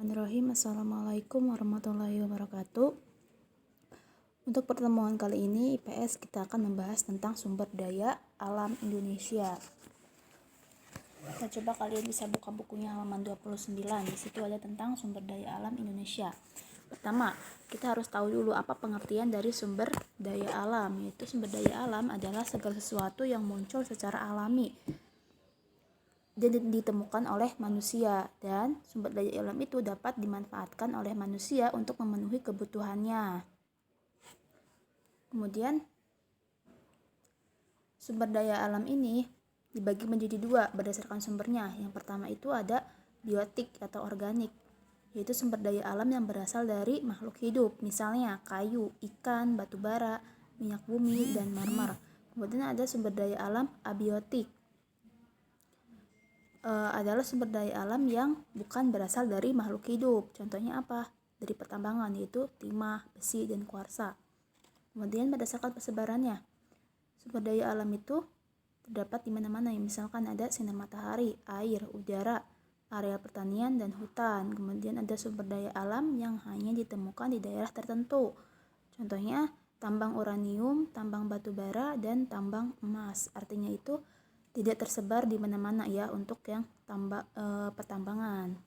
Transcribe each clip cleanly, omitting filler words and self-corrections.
Bismillahirrahmanirrahim. Assalamualaikum warahmatullahi wabarakatuh. Untuk pertemuan kali ini IPS kita akan membahas tentang sumber daya alam Indonesia. Nah, coba kalian bisa buka bukunya halaman 29. Di situ ada tentang sumber daya alam Indonesia. Pertama, kita harus tahu dulu apa pengertian dari sumber daya alam. Yaitu sumber daya alam adalah segala sesuatu yang muncul secara alami dan ditemukan oleh manusia, dan sumber daya alam itu dapat dimanfaatkan oleh manusia untuk memenuhi kebutuhannya. Kemudian sumber daya alam ini dibagi menjadi dua berdasarkan sumbernya. Yang pertama itu ada biotik atau organik, yaitu sumber daya alam yang berasal dari makhluk hidup, misalnya kayu, ikan, batu bara, minyak bumi, dan marmer. Kemudian ada sumber daya alam abiotik, adalah sumber daya alam yang bukan berasal dari makhluk hidup. Contohnya apa? Dari pertambangan, yaitu timah, besi, dan kuarsa. Kemudian berdasarkan persebarannya, sumber daya alam itu terdapat di mana-mana. Misalkan ada sinar matahari, air, udara, area pertanian, dan hutan. Kemudian ada sumber daya alam yang hanya ditemukan di daerah tertentu. Contohnya tambang uranium, tambang batu bara, dan tambang emas. Artinya itu tidak tersebar di mana-mana ya untuk yang pertambangan.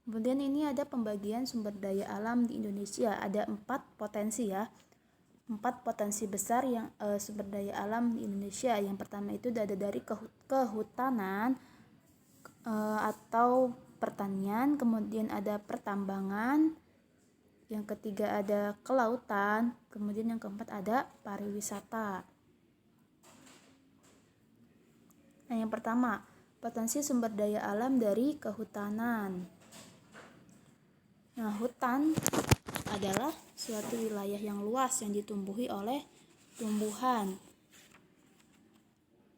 Kemudian ini ada pembagian sumber daya alam di Indonesia. Ada 4 potensi ya. 4 potensi besar yang sumber daya alam di Indonesia. Yang pertama itu ada dari kehutanan atau pertanian, kemudian ada pertambangan, yang ketiga ada kelautan, kemudian yang keempat ada pariwisata. Nah, yang pertama, potensi sumber daya alam dari kehutanan. Nah, hutan adalah suatu wilayah yang luas yang ditumbuhi oleh tumbuhan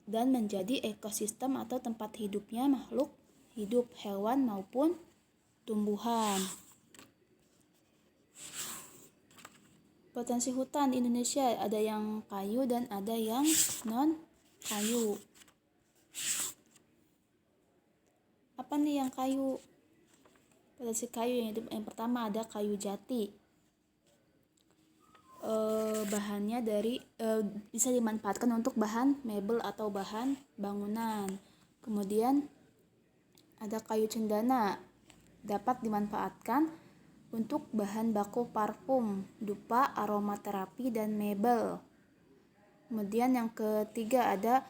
dan menjadi ekosistem atau tempat hidupnya makhluk hidup, hewan maupun tumbuhan. Potensi hutan di Indonesia ada yang kayu dan ada yang non kayu. Apa nih yang kayu? Potensi kayu yang pertama ada kayu jati. Bahannya dari bisa dimanfaatkan untuk bahan mebel atau bahan bangunan. Kemudian ada kayu cendana, dapat dimanfaatkan untuk bahan baku parfum, dupa, aromaterapi, dan mebel. Kemudian yang ketiga ada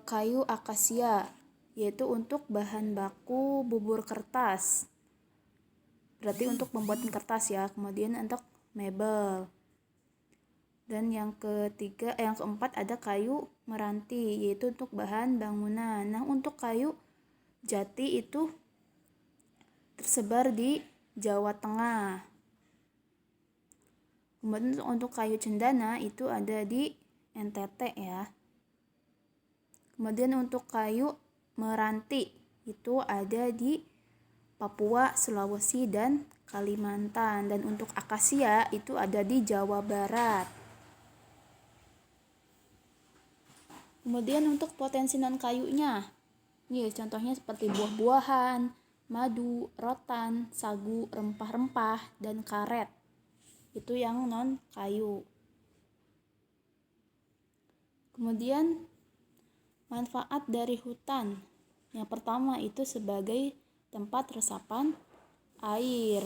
kayu akasia, yaitu untuk bahan baku bubur kertas, berarti untuk membuat kertas ya. Kemudian untuk mebel. Dan yang keempat ada kayu meranti, yaitu untuk bahan bangunan. Nah, untuk kayu jati itu tersebar di Jawa Tengah. Kemudian untuk kayu cendana itu ada di NTT ya. Kemudian untuk kayu meranti itu ada di Papua, Sulawesi, dan Kalimantan. Dan untuk akasia itu ada di Jawa Barat. Kemudian untuk potensi non kayunya, nih contohnya seperti buah-buahan, madu, rotan, sagu, rempah-rempah, dan karet. Itu yang non kayu. Kemudian manfaat dari hutan. Yang pertama itu sebagai tempat resapan air.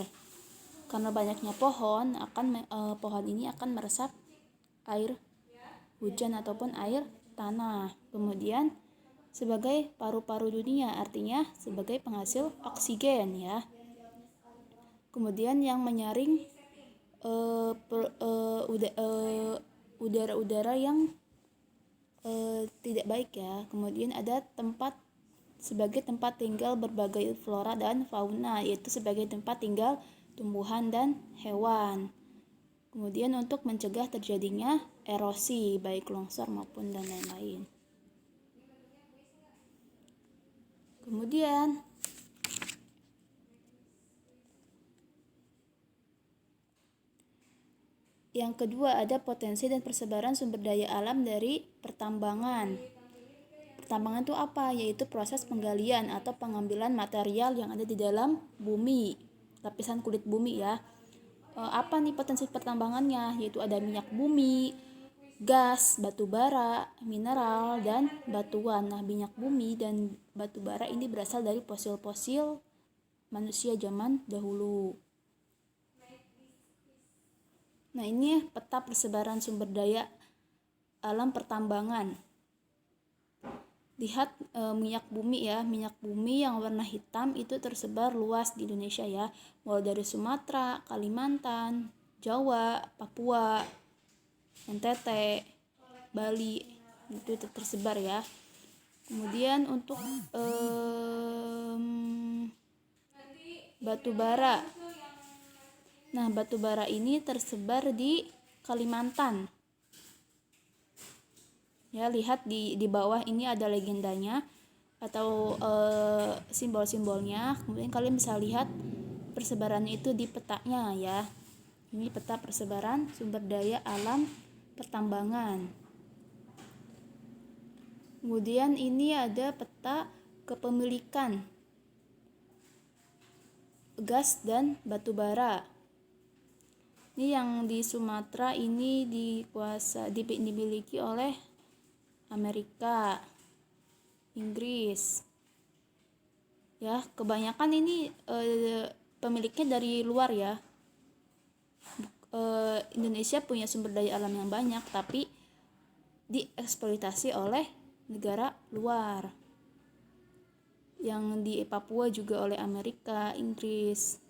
Karena banyaknya pohon, pohon ini akan meresap air hujan ataupun air tanah. Kemudian sebagai paru-paru dunia, artinya sebagai penghasil oksigen ya. Kemudian yang menyaring udara-udara yang tidak baik ya. Kemudian ada sebagai tempat tinggal berbagai flora dan fauna, yaitu sebagai tempat tinggal tumbuhan dan hewan. Kemudian untuk mencegah terjadinya erosi, baik longsor maupun dan lain-lain. Kemudian yang kedua ada potensi dan persebaran sumber daya alam dari pertambangan. pertambangan itu apa? Yaitu proses penggalian atau pengambilan material yang ada di dalam bumi, lapisan kulit bumi ya. Apa nih potensi pertambangannya? Yaitu ada minyak bumi, gas, batu bara, mineral, dan batuan. Nah, minyak bumi dan batu bara ini berasal dari fosil-fosil manusia zaman dahulu. Nah, ini peta persebaran sumber daya alam pertambangan. Lihat minyak bumi ya, minyak bumi yang warna hitam itu tersebar luas di Indonesia ya, mulai dari Sumatera, Kalimantan, Jawa, Papua, NTT, Bali, itu tersebar ya. Kemudian untuk batu bara. Nah, batu bara ini tersebar di Kalimantan. Ya, lihat di bawah ini ada legendanya atau simbol-simbolnya. Kemudian kalian bisa lihat persebarannya itu di petanya ya. Ini peta persebaran sumber daya alam pertambangan. Kemudian ini ada peta kepemilikan gas dan batu bara. Ini yang di Sumatera ini dimiliki oleh Amerika, Inggris. Ya, kebanyakan ini pemiliknya dari luar ya. Indonesia punya sumber daya alam yang banyak, tapi dieksploitasi oleh negara luar. Yang di Papua juga oleh Amerika, Inggris.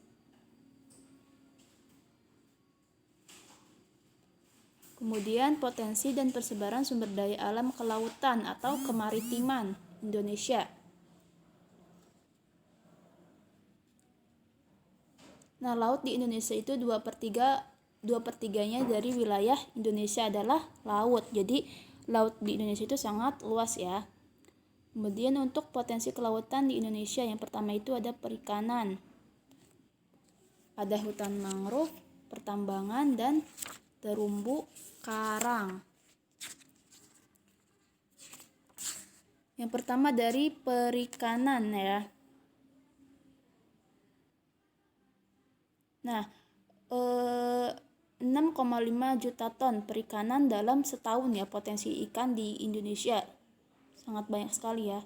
Kemudian potensi dan persebaran sumber daya alam kelautan atau kemaritiman Indonesia. Nah, laut di Indonesia itu 2/3-nya dari wilayah Indonesia adalah laut. Jadi laut di Indonesia itu sangat luas ya. Kemudian untuk potensi kelautan di Indonesia, yang pertama itu ada perikanan, ada hutan mangrove, pertambangan, dan terumbu karang. Yang pertama dari perikanan ya. Nah, 6,5 juta ton perikanan dalam setahun ya potensi ikan di Indonesia. Sangat banyak sekali ya.